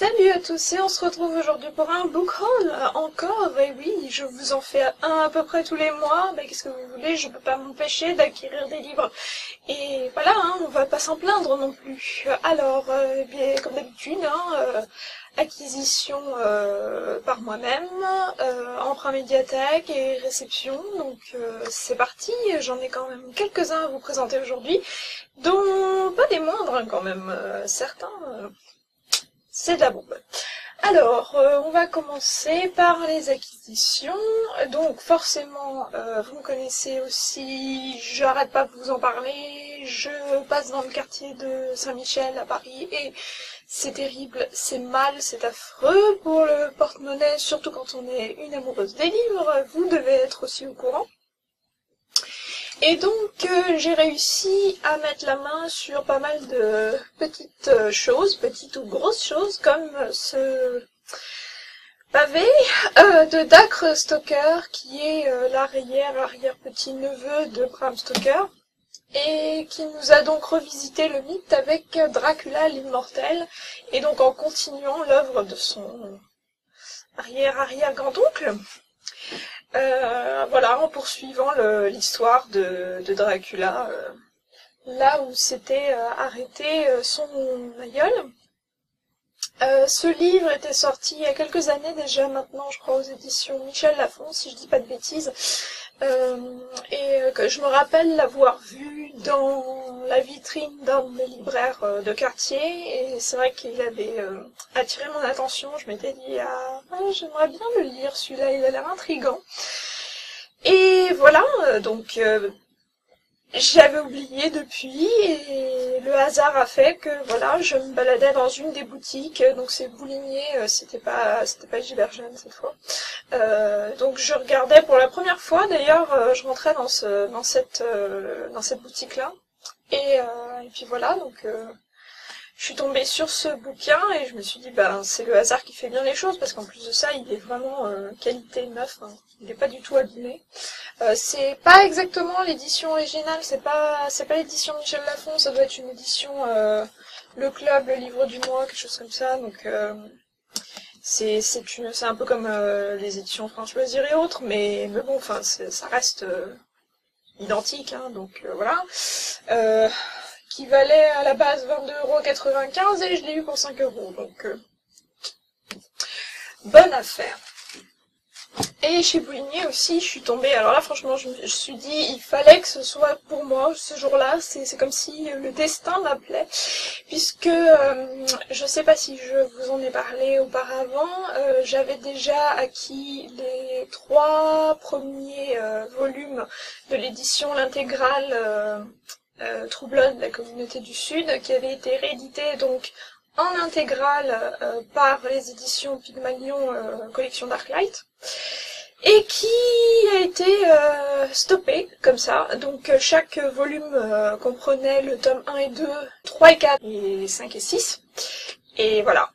Salut à tous et on se retrouve aujourd'hui pour un book haul encore, et oui, je vous en fais un à peu près tous les mois, qu'est-ce que vous voulez, je peux pas m'empêcher d'acquérir des livres, et voilà, on va pas s'en plaindre non plus. Alors, bien, comme d'habitude, acquisition par moi-même, emprunt médiathèque et réception, donc c'est parti, j'en ai quand même quelques-uns à vous présenter aujourd'hui, dont pas des moindres quand même, certains... c'est de la bombe. Alors, on va commencer par les acquisitions. Donc, forcément, vous me connaissez aussi, j'arrête pas de vous en parler. Je passe dans le quartier de Saint-Michel à Paris et c'est terrible, c'est mal, c'est affreux pour le porte-monnaie, surtout quand on est une amoureuse des livres. Vous devez être aussi au courant. Et donc, j'ai réussi à mettre la main sur pas mal de petites choses, petites ou grosses choses, comme ce pavé de Dacre Stoker, qui est l'arrière-petit-neveu de Bram Stoker, et qui nous a donc revisité le mythe avec Dracula l'immortel, et donc en continuant l'œuvre de son arrière-arrière-grand-oncle. Voilà, en poursuivant l'histoire de Dracula, là où s'était arrêté son aïeul. Ce livre était sorti il y a quelques années déjà maintenant, je crois aux éditions Michel Lafon, si je dis pas de bêtises, et que je me rappelle l'avoir vu dans la vitrine d'un des libraires de quartier, et c'est vrai qu'il avait attiré mon attention. Je m'étais dit j'aimerais bien le lire, celui-là, il a l'air intriguant. Et voilà, donc j'avais oublié depuis, et le hasard a fait que voilà, je me baladais dans une des boutiques, donc c'est Boulinier, c'était pas Gibergène cette fois. Donc je regardais pour la première fois, d'ailleurs, je rentrais dans cette boutique-là, et puis voilà, donc je suis tombée sur ce bouquin et je me suis dit c'est le hasard qui fait bien les choses, parce qu'en plus de ça il est vraiment qualité neuf, il n'est pas du tout abîmé. C'est pas exactement l'édition originale, c'est pas l'édition Michel Lafon, ça doit être une édition Le Club, le livre du mois, quelque chose comme ça, donc c'est un peu comme les éditions France Loisirs et autres, mais bon, enfin ça reste identique, donc voilà. Qui valait à la base 22,95 € et je l'ai eu pour 5 €, donc bonne affaire. Et chez Boulinier aussi, je suis tombée, alors là franchement je me suis dit, il fallait que ce soit pour moi ce jour-là, c'est comme si le destin m'appelait, puisque je sais pas si je vous en ai parlé auparavant, j'avais déjà acquis les 3 premiers volumes de l'édition, l'intégrale True Blood, la communauté du Sud, qui avait été réédité donc en intégrale par les éditions Pygmalion collection Darklight, et qui a été stoppé comme ça. Donc chaque volume comprenait le tome 1 et 2, 3 et 4, et 5 et 6, et voilà.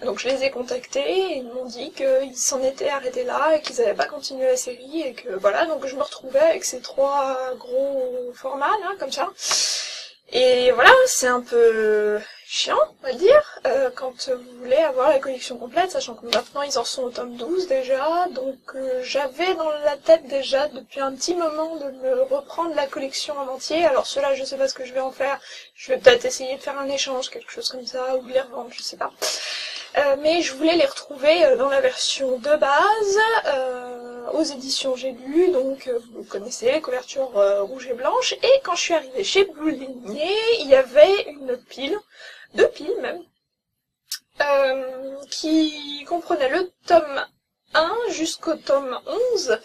Donc je les ai contactés et ils m'ont dit qu'ils s'en étaient arrêtés là et qu'ils n'avaient pas continué la série, et que voilà, donc je me retrouvais avec ces 3 gros formats là, comme ça. Et voilà, c'est un peu chiant, on va dire, quand vous voulez avoir la collection complète, sachant que maintenant ils en sont au tome 12 déjà, donc j'avais dans la tête déjà depuis un petit moment de me reprendre la collection en entier. Alors ceux-là, je sais pas ce que je vais en faire, je vais peut-être essayer de faire un échange, quelque chose comme ça, ou de les revendre, je sais pas. Mais je voulais les retrouver dans la version de base, aux éditions J'ai lu, donc vous connaissez, les couvertures rouge et blanche, et quand je suis arrivée chez Boulinier, il y avait une pile, 2 piles même, qui comprenaient le tome 1 jusqu'au tome 11,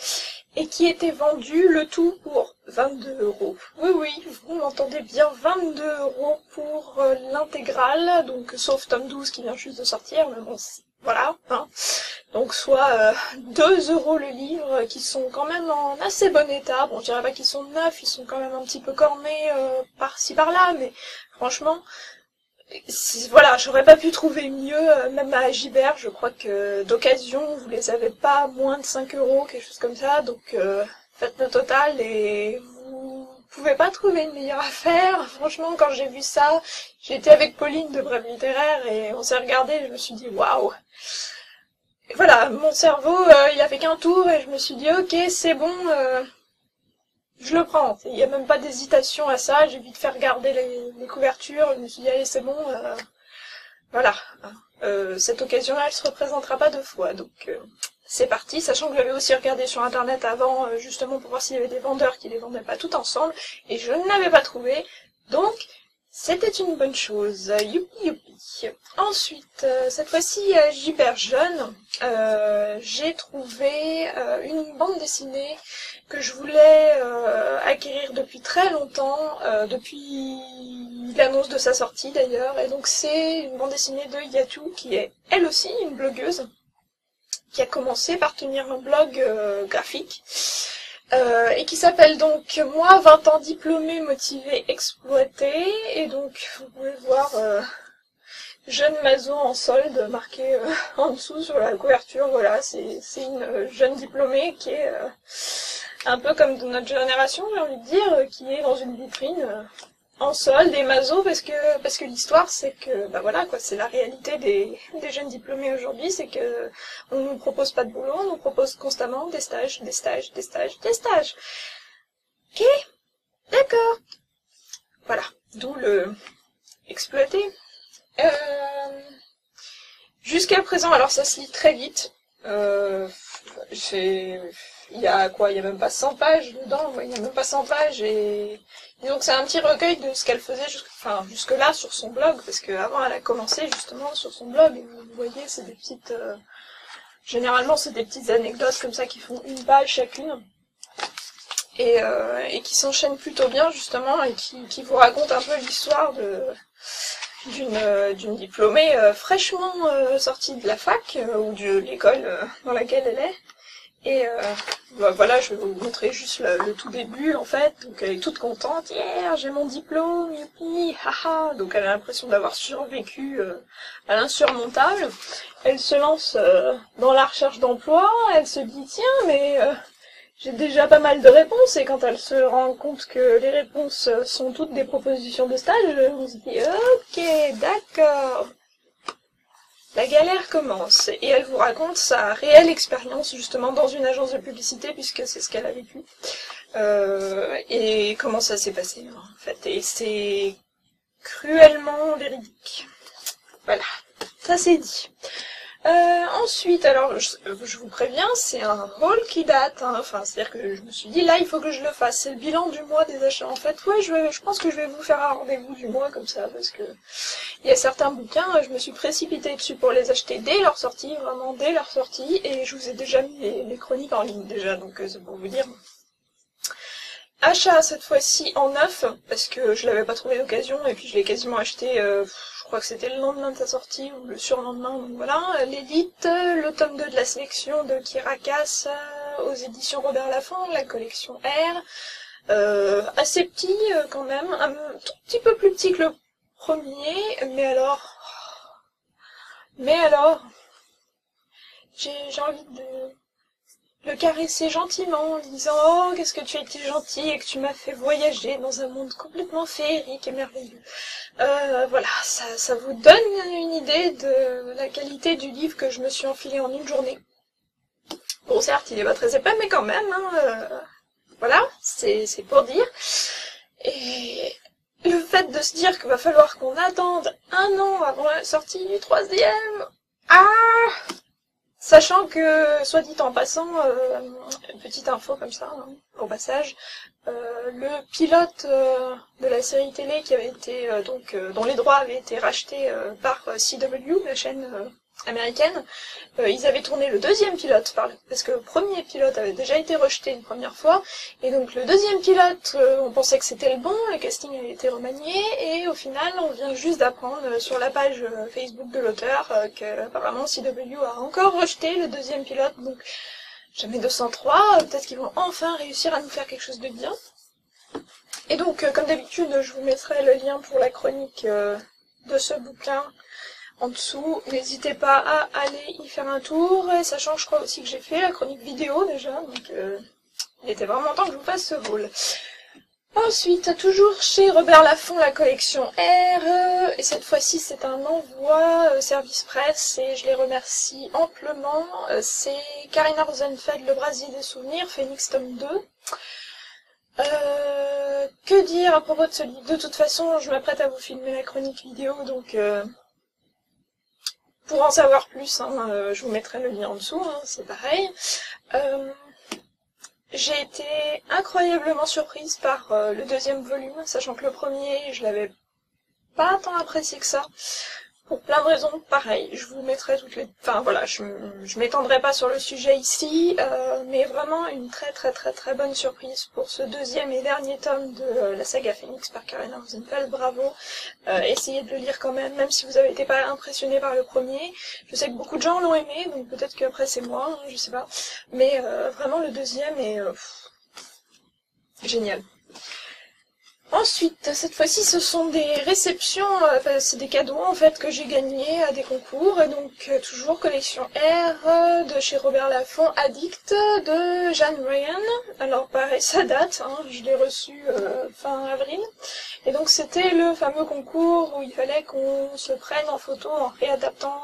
et qui était vendu le tout pour 22 €. Oui, vous m'entendez bien, 22 € pour l'intégrale, donc sauf tome 12 qui vient juste de sortir, mais bon, voilà, Donc soit 2 € le livre, qui sont quand même en assez bon état. Bon, je dirais pas qu'ils sont neufs, ils sont quand même un petit peu cornés par-ci par-là, mais franchement... Voilà, j'aurais pas pu trouver mieux, même à Gibert, je crois que d'occasion, vous les avez pas moins de 5 €, quelque chose comme ça, donc faites le total et vous pouvais pas trouver une meilleure affaire. Franchement, quand j'ai vu ça, j'ai été avec Pauline de Brève Littéraire et on s'est regardé et je me suis dit waouh. Et voilà, mon cerveau, il a fait qu'un tour et je me suis dit ok, c'est bon, je le prends. Il n'y a même pas d'hésitation à ça, j'ai vite fait regarder les couvertures, je me suis dit allez, c'est bon, voilà. Cette occasion-là, elle se représentera pas deux fois, donc c'est parti, sachant que j'avais aussi regardé sur internet avant, justement pour voir s'il y avait des vendeurs qui les vendaient pas tout ensemble, et je ne l'avais pas trouvé, donc c'était une bonne chose. Youpi youpi. Ensuite, cette fois-ci, j'hyper jeune, j'ai trouvé une bande dessinée que je voulais acquérir depuis très longtemps, depuis l'annonce de sa sortie d'ailleurs, et donc c'est une bande dessinée de Yatou, qui est elle aussi une blogueuse, qui a commencé par tenir un blog graphique, et qui s'appelle donc Moi, 20 ans diplômée, motivée, exploitée, et donc vous pouvez voir jeune maso en solde marqué en dessous sur la couverture, voilà, c'est une jeune diplômée qui est un peu comme de notre génération, j'ai envie de dire, qui est dans une vitrine en solde et maso, parce que l'histoire c'est que bah voilà quoi, c'est la réalité des jeunes diplômés aujourd'hui, c'est que on nous propose pas de boulot, on nous propose constamment des stages, des stages, des stages, des stages. Ok, d'accord. Voilà, d'où le exploiter. Jusqu'à présent, alors ça se lit très vite. Il y a quoi, il y a même pas 100 pages dedans, il y a même pas 100 pages et donc c'est un petit recueil de ce qu'elle faisait jusque-là sur son blog, parce qu'avant elle a commencé justement sur son blog, et vous voyez, c'est des petites, généralement c'est des petites anecdotes comme ça qui font une page chacune, et qui s'enchaînent plutôt bien justement, et qui vous racontent un peu l'histoire d'une diplômée fraîchement sortie de la fac, ou de l'école dans laquelle elle est. Et bah, voilà, je vais vous montrer juste le tout début en fait. Donc elle est toute contente, yeah, j'ai mon diplôme, youpi, haha. Donc elle a l'impression d'avoir survécu à l'insurmontable. Elle se lance dans la recherche d'emploi, elle se dit tiens mais j'ai déjà pas mal de réponses, et quand elle se rend compte que les réponses sont toutes des propositions de stage, on se dit ok, d'accord. La galère commence, et elle vous raconte sa réelle expérience justement dans une agence de publicité, puisque c'est ce qu'elle a vécu, et comment ça s'est passé en fait, et c'est cruellement véridique. Voilà, ça c'est dit. Ensuite, alors je vous préviens, c'est un haul qui date, hein. Enfin, c'est-à-dire que je me suis dit là il faut que je le fasse, c'est le bilan du mois des achats en fait. Ouais, je pense que je vais vous faire un rendez-vous du mois comme ça, parce que il y a certains bouquins, je me suis précipitée dessus pour les acheter dès leur sortie, vraiment dès leur sortie, et je vous ai déjà mis les chroniques en ligne déjà, donc c'est pour vous dire. Achat cette fois-ci en neuf, parce que je l'avais pas trouvé d'occasion, et puis je l'ai quasiment acheté, je crois que c'était le lendemain de sa sortie, ou le surlendemain, donc voilà. L'élite, le tome 2 de la sélection de Kirakas, aux éditions Robert Laffont, la collection R, assez petit quand même, un tout petit peu plus petit que le premier, mais alors, j'ai envie de le caresser gentiment en disant « Oh, qu'est-ce que tu as été gentil et que tu m'as fait voyager dans un monde complètement féerique et merveilleux. » Voilà, ça vous donne une idée de la qualité du livre que je me suis enfilé en une journée. Bon, certes, il est pas très épais, mais quand même, hein, voilà, c'est pour dire. Et le fait de se dire qu'il va falloir qu'on attende un an avant la sortie du troisième... Ah! Sachant que, soit dit en passant, petite info comme ça, hein, au passage, le pilote de la série télé qui avait été dont les droits avaient été rachetés par CW, la chaîne américaine, ils avaient tourné le deuxième pilote parce que le premier pilote avait déjà été rejeté une première fois, et donc le deuxième pilote, on pensait que c'était le bon, le casting avait été remanié, et au final on vient juste d'apprendre sur la page Facebook de l'auteur qu'apparemment CW a encore rejeté le deuxième pilote, donc jamais 203, peut-être qu'ils vont enfin réussir à nous faire quelque chose de bien. Et donc comme d'habitude je vous mettrai le lien pour la chronique de ce bouquin en dessous, n'hésitez pas à aller y faire un tour, et sachant que je crois aussi que j'ai fait la chronique vidéo déjà, donc il était vraiment temps que je vous fasse ce haul. Ensuite, toujours chez Robert Laffont, la collection R, et cette fois-ci c'est un envoi service presse et je les remercie amplement. C'est Karina Rosenfeld, Le Brasier des souvenirs, Phoenix tome 2. Que dire à propos de ce livre? De toute façon, je m'apprête à vous filmer la chronique vidéo, donc pour en savoir plus, je vous mettrai le lien en dessous, c'est pareil. J'ai été incroyablement surprise par le deuxième volume, sachant que le premier, je l'avais pas tant apprécié que ça. Pour plein de raisons, pareil, je vous mettrai toutes les... Enfin voilà, je m'étendrai pas sur le sujet ici, mais vraiment une très bonne surprise pour ce deuxième et dernier tome de la saga Phoenix par Karina Rosenfeld, bravo. Essayez de le lire quand même si vous avez été pas impressionné par le premier. Je sais que beaucoup de gens l'ont aimé, donc peut-être qu'après c'est moi, je sais pas. Mais vraiment le deuxième est génial. Ensuite, cette fois-ci, ce sont des réceptions, c'est des cadeaux en fait que j'ai gagnés à des concours, et donc toujours collection R de chez Robert Laffont, Addict de Jeanne Ryan. Alors pareil, ça date, je l'ai reçu fin avril, et donc c'était le fameux concours où il fallait qu'on se prenne en photo en réadaptant.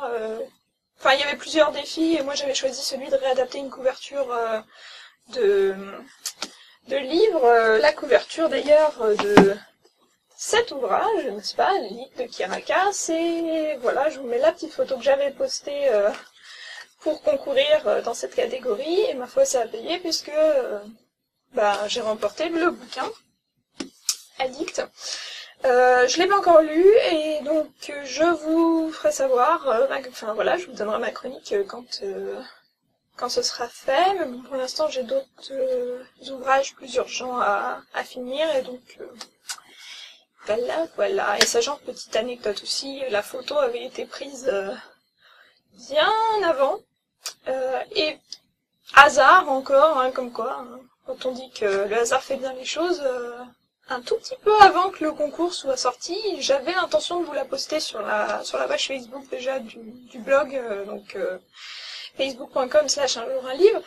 Enfin, il y avait plusieurs défis, et moi j'avais choisi celui de réadapter une couverture de livre, la couverture d'ailleurs de cet ouvrage, n'est-ce pas, le livre de Kirakas, et voilà, je vous mets la petite photo que j'avais postée pour concourir dans cette catégorie, et ma foi ça a payé puisque j'ai remporté le bouquin Addict. Je l'ai pas encore lu, et donc je vous ferai savoir, enfin voilà, je vous donnerai ma chronique quand ce sera fait, mais bon, pour l'instant j'ai d'autres ouvrages plus urgents à finir, et donc voilà. Et sachant, petite anecdote aussi, la photo avait été prise bien avant, et hasard encore, comme quoi, quand on dit que le hasard fait bien les choses, un tout petit peu avant que le concours soit sorti, j'avais l'intention de vous la poster sur la page Facebook déjà du blog, donc facebook.com/unjour-un-livre,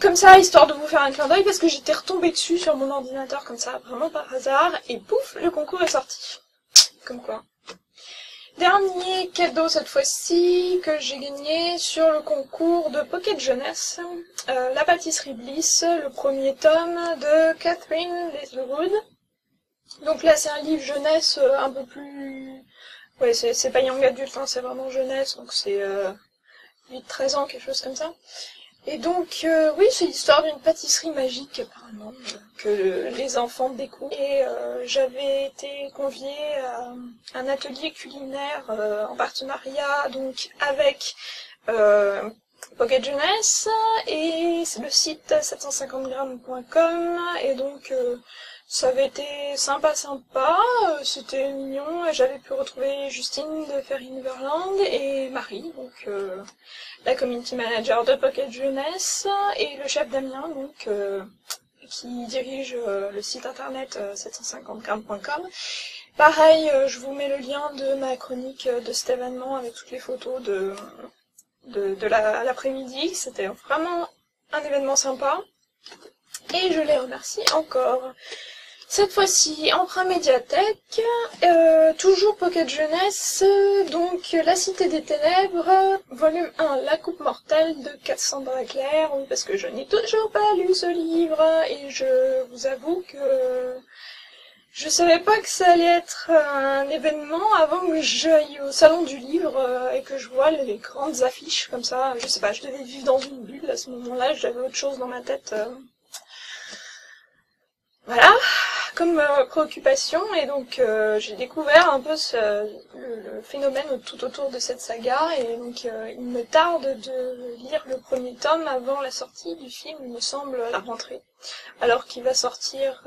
comme ça, histoire de vous faire un clin d'œil, parce que j'étais retombée dessus sur mon ordinateur comme ça, vraiment par hasard, et pouf, le concours est sorti. Comme quoi. Dernier cadeau cette fois-ci que j'ai gagné sur le concours de Pocket Jeunesse, La pâtisserie Bliss, le premier tome de Catherine Littlewood. Donc là c'est un livre jeunesse un peu plus... Ouais, c'est pas young adulte, c'est vraiment jeunesse, donc c'est 8-13 ans, quelque chose comme ça. Et donc, oui, c'est l'histoire d'une pâtisserie magique, apparemment, que les enfants découvrent. Et j'avais été conviée à un atelier culinaire en partenariat donc avec Pocket Jeunesse et le site 750grammes.com, et donc ça avait été sympa, c'était mignon, et j'avais pu retrouver Justine de Ferry Neverland et Marie, donc la community manager de Pocket Jeunesse, et le chef Damien, donc qui dirige le site internet 750grammes.com. Pareil, je vous mets le lien de ma chronique de cet événement avec toutes les photos de l'après-midi. C'était vraiment un événement sympa, et je les remercie encore. Cette fois-ci, Emprunt Médiathèque, toujours Pocket Jeunesse, donc La Cité des Ténèbres, volume 1, La Coupe Mortelle de Cassandra Clare, oui, parce que je n'ai toujours pas lu ce livre, et je vous avoue que je savais pas que ça allait être un événement avant que j'aille au salon du livre et que je vois les grandes affiches comme ça. Je sais pas, je devais vivre dans une bulle à ce moment-là, j'avais autre chose dans ma tête. Voilà, comme préoccupation, et donc j'ai découvert un peu le phénomène tout autour de cette saga, et donc il me tarde de lire le premier tome avant la sortie du film, il me semble, à la rentrée, alors qu'il va sortir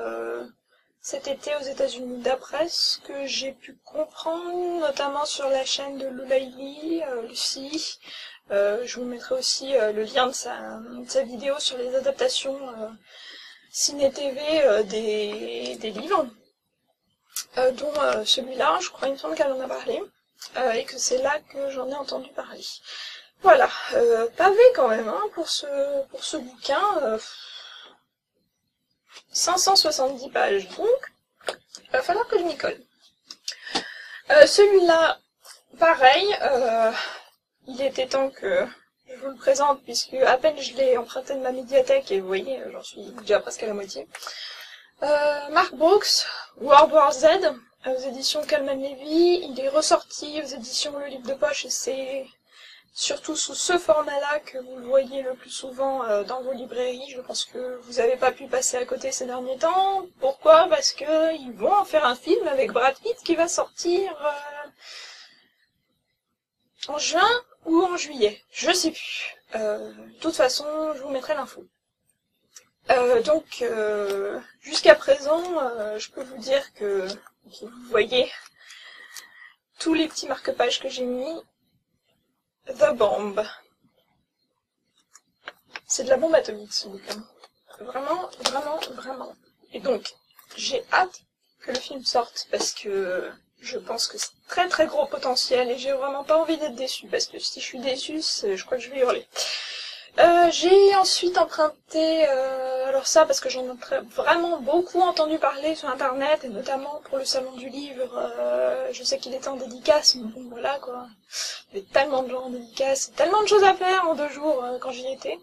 cet été aux États-Unis, d'après ce que j'ai pu comprendre, notamment sur la chaîne de Loulaïli, Lucie. Je vous mettrai aussi le lien de sa vidéo sur les adaptations Ciné TV des livres, dont celui-là, je crois, il me semble qu'elle en a parlé, et que c'est là que j'en ai entendu parler. Voilà, pavé quand même, pour ce bouquin. 570 pages, donc il va falloir que je m'y colle. Celui-là, pareil, il était temps que je vous le présente, puisque à peine je l'ai emprunté de ma médiathèque, et vous voyez, j'en suis déjà presque à la moitié. Mark Brooks, World War Z, aux éditions Calman Levy, il est ressorti aux éditions Le Livre de Poche, et c'est surtout sous ce format-là que vous le voyez le plus souvent dans vos librairies. Je pense que vous n'avez pas pu passer à côté ces derniers temps. Pourquoi? Parce que ils vont en faire un film avec Brad Pitt qui va sortir en juin ou en juillet. Je sais plus. De toute façon, je vous mettrai l'info. Donc, jusqu'à présent, je peux vous dire que vous voyez tous les petits marque-pages que j'ai mis. The Bomb. C'est de la bombe atomique ce bouquin. Vraiment, vraiment, vraiment. Et donc, j'ai hâte que le film sorte parce que je pense que c'est très très gros potentiel et j'ai vraiment pas envie d'être déçue parce que si je suis déçue, je crois que je vais hurler. J'ai ensuite emprunté, alors ça parce que j'en ai vraiment beaucoup entendu parler sur internet et notamment pour le salon du livre, je sais qu'il était en dédicace, mais bon voilà quoi, il y avait tellement de gens en dédicace, tellement de choses à faire en 2 jours quand j'y étais,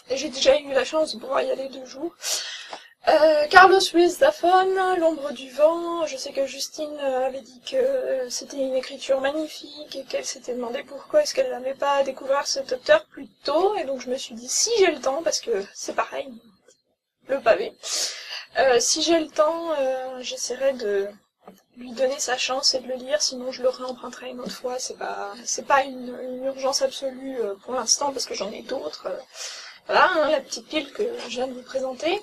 et j'ai déjà eu la chance de pouvoir y aller 2 jours. Carlos Ruiz Zafón, L'ombre du vent, je sais que Justine avait dit que c'était une écriture magnifique et qu'elle s'était demandé pourquoi est-ce qu'elle n'avait pas découvert cet auteur plus tôt, et donc je me suis dit si j'ai le temps, parce que c'est pareil, le pavé, si j'ai le temps, j'essaierai de lui donner sa chance et de le lire, sinon je le réemprunterai une autre fois, c'est pas une urgence absolue pour l'instant parce que j'en ai d'autres, voilà, hein, la petite pile que je viens de vous présenter.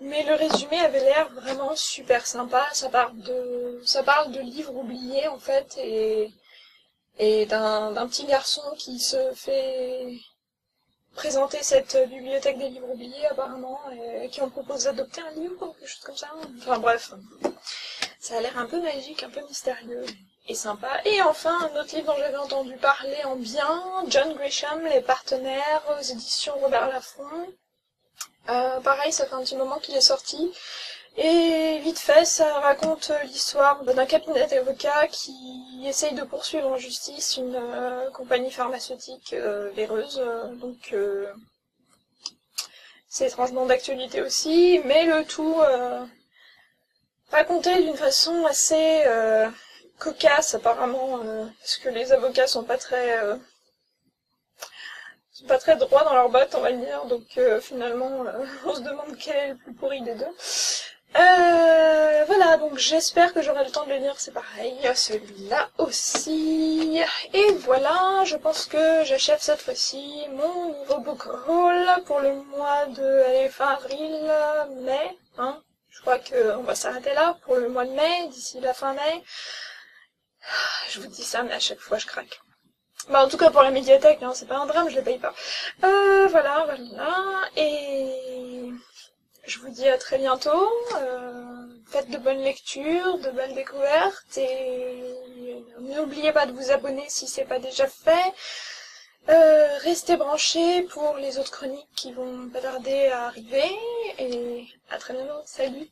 Mais le résumé avait l'air vraiment super sympa, ça parle de livres oubliés en fait, et d'un petit garçon qui se fait présenter cette bibliothèque des livres oubliés apparemment, et qui en propose d'adopter un livre ou quelque chose comme ça. Enfin bref, ça a l'air un peu magique, un peu mystérieux et sympa. Et enfin, un autre livre dont j'avais entendu parler en bien, John Grisham, Les Partenaires, aux éditions Robert Laffont. Pareil, ça fait un petit moment qu'il est sorti. Et vite fait, ça raconte l'histoire d'un cabinet d'avocats qui essaye de poursuivre en justice une compagnie pharmaceutique véreuse. Donc c'est étrangement d'actualité aussi, mais le tout raconté d'une façon assez cocasse apparemment, parce que les avocats sont pas très droits dans leurs bottes, on va le dire, donc finalement on se demande quel est le plus pourri des deux. Voilà, donc j'espère que j'aurai le temps de le lire, c'est pareil, celui-là aussi. Et voilà, je pense que j'achève cette fois-ci mon nouveau book haul pour le mois de fin avril, mai, hein. Je crois qu'on va s'arrêter là pour le mois de mai, d'ici la fin mai. Je vous dis ça, mais à chaque fois je craque. Bah en tout cas pour la médiathèque, hein, c'est pas un drame, je les paye pas. Voilà, et je vous dis à très bientôt, faites de bonnes lectures, de belles découvertes, et n'oubliez pas de vous abonner si c'est pas déjà fait. Restez branchés pour les autres chroniques qui vont pas tarder à arriver, et à très bientôt, salut!